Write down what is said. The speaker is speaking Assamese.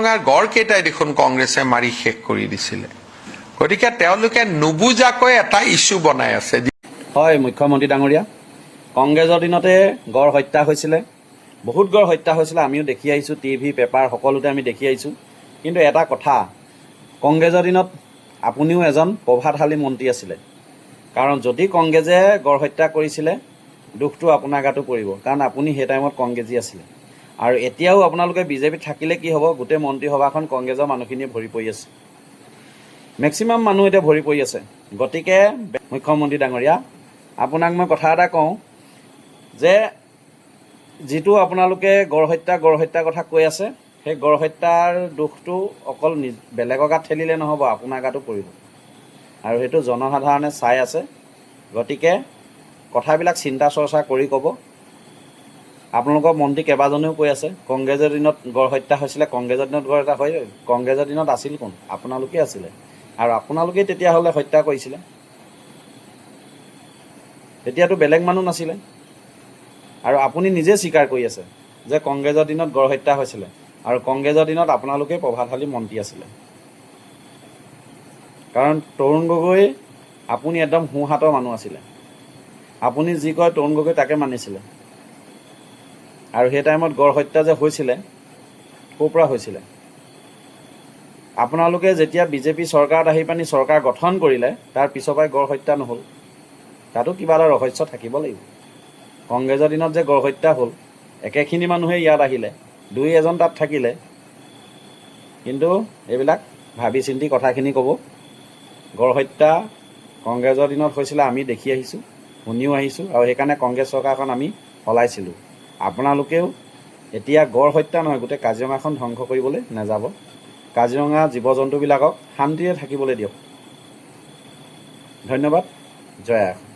কাজিৰঙাৰ গড়কেইটাই দেখোন কংগ্ৰেছে মাৰি শেষ কৰি দিছিলে। গতিকে তেওঁলোকে নুবুজাকৈ এটা ইছ্যু বনাই আছে। হয় মুখ্যমন্ত্ৰী ডাঙৰীয়া, কংগ্ৰেছৰ দিনতে গড় হত্যা হৈছিলে, বহুত গড় হত্যা হৈছিলে, আমিও দেখি আহিছোঁ, টিভি পেপাৰ সকলোতে আমি দেখি আহিছোঁ। কিন্তু এটা কথা, কংগ্ৰেছৰ দিনত আপুনিও এজন প্ৰভাৱশালী মন্ত্ৰী আছিলে, কাৰণ যদি কংগ্ৰেছে গড় হত্যা কৰিছিলে দুখটো আপোনাৰ গাতো পৰিব, কাৰণ আপুনি সেই টাইমত কংগ্ৰেছী আছিলে। আৰু এতিয়াও আপোনালোকে বিজেপিত থাকিলে কি হ'ব, গোটেই মন্ত্ৰীসভাখন কংগ্ৰেছৰ মানুহখিনিয়ে ভৰি পৰি আছে, মেক্সিমাম মানুহ এতিয়া ভৰি পৰি আছে। গতিকে মুখ্যমন্ত্ৰী ডাঙৰীয়া, আপোনাক মই কথা এটা কওঁ যে যিটো আপোনালোকে গড় হত্যা কথা কৈ আছে, সেই গড় হত্যাৰ দুখটো অকল বেলেগৰ গাত ঠেলিলে নহ'ব, আপোনাৰ গাতো পৰিব, আৰু সেইটো জনসাধাৰণে চাই আছে। গতিকে কথাবিলাক চিন্তা চৰ্চা কৰি ক'ব। আপোনালোকৰ মন্ত্ৰী কেইবাজনেও কৈ আছে কংগ্ৰেছৰ দিনত গড় হত্যা হৈছিলে, কংগ্ৰেছৰ দিনত গড় হত্যা হয়, কংগ্ৰেছৰ দিনত আছিল কোন? আপোনালোকেই আছিলে, আৰু আপোনালোকেই তেতিয়াহ'লে হত্যা কৰিছিলে, তেতিয়াতো বেলেগ মানুহ নাছিলে। আৰু আপুনি নিজে স্বীকাৰ কৰি আছে যে কংগ্ৰেছৰ দিনত গড় হত্যা হৈছিলে, আৰু কংগ্ৰেছৰ দিনত আপোনালোকেই প্ৰভাৱশালী মন্ত্ৰী আছিলে। কাৰণ তৰুণ গগৈ আপুনি একদম সোঁহাতৰ মানুহ আছিলে, আপুনি যি কয় তৰুণ গগৈ তাকে মানিছিলে। আৰু সেই টাইমত গড় হত্যা যে হৈছিলে, ক'ৰ পৰা হৈছিলে? আপোনালোকে যেতিয়া বিজেপি চৰকাৰত আহি পানি চৰকাৰ গঠন কৰিলে, তাৰ পিছৰ পৰাই গড় হত্যা নহ'ল, তাতো কিবা এটা ৰহস্য থাকিব লাগিব। কংগ্ৰেছৰ দিনত যে গড় হত্যা হ'ল, একেখিনি মানুহে ইয়াত আহিলে, দুই এজন তাত থাকিলে, কিন্তু এইবিলাক ভাবি চিন্তি কথাখিনি ক'ব। গড় হত্যা কংগ্ৰেছৰ দিনত হৈছিলে, আমি দেখি আহিছোঁ, শুনিও আহিছোঁ, আৰু সেইকাৰণে কংগ্ৰেছ চৰকাৰখন আমি সলাইছিলোঁ। আপোনালোকেও এতিয়া গড় হত্যা নহয়, গোটেই কাজিৰঙাখন ধ্বংস কৰিবলৈ নাযাব। কাজিৰঙা জীৱ জন্তুবিলাকক শান্তিৰে থাকিবলৈ দিয়ক। ধন্যবাদ। জয় আই অসম।